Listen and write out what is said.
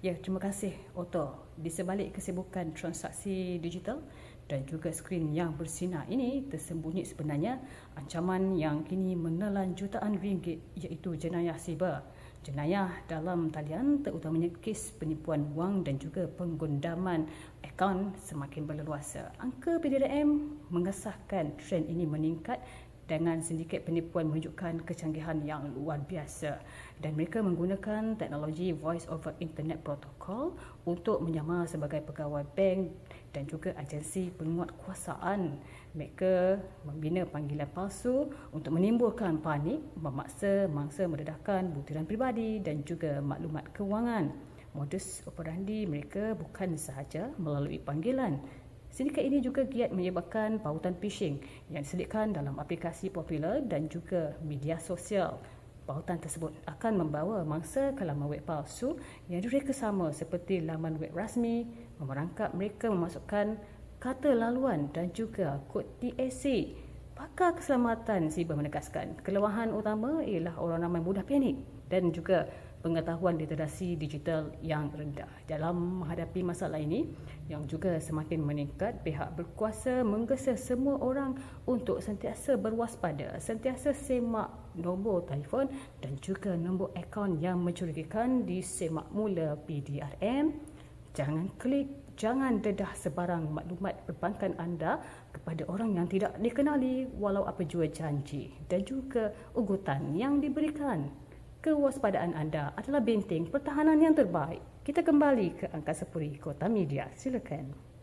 Ya, terima kasih Otto. Di sebalik kesibukan transaksi digital dan juga skrin yang bersinar ini, tersembunyi sebenarnya ancaman yang kini menelan jutaan ringgit, iaitu jenayah siber. Jenayah dalam talian terutamanya kes penipuan wang dan juga penggundaman akaun semakin berleluasa. Angka PDRM mengesahkan trend ini meningkat dengan sindiket penipuan menunjukkan kecanggihan yang luar biasa, dan mereka menggunakan teknologi voice over internet protocol untuk menyamar sebagai pegawai bank dan juga agensi penguatkuasaan. Mereka membina panggilan palsu untuk menimbulkan panik, memaksa mangsa mendedahkan butiran peribadi dan juga maklumat kewangan. Modus operandi mereka bukan sahaja melalui panggilan. Sindiket ini juga giat menyebabkan pautan phishing yang diselitkan dalam aplikasi popular dan juga media sosial. Pautan tersebut akan membawa mangsa ke laman web palsu yang direka sama seperti laman web rasmi, memerangkap mereka memasukkan kata laluan dan juga kod TAC. Pakar keselamatan siber menegaskan kelemahan utama ialah orang ramai mudah panik dan juga pengetahuan literasi digital yang rendah. Dalam menghadapi masalah ini yang juga semakin meningkat, pihak berkuasa menggesa semua orang untuk sentiasa berwaspada, sentiasa semak nombor telefon dan juga nombor akaun yang mencurigakan di semak mula PDRM. Jangan klik, jangan dedah sebarang maklumat perbankan anda kepada orang yang tidak dikenali walau apa jua janji dan juga ugutan yang diberikan. Kewaspadaan anda adalah benteng pertahanan yang terbaik. Kita kembali ke Angkasa Puri Kota Media. Silakan.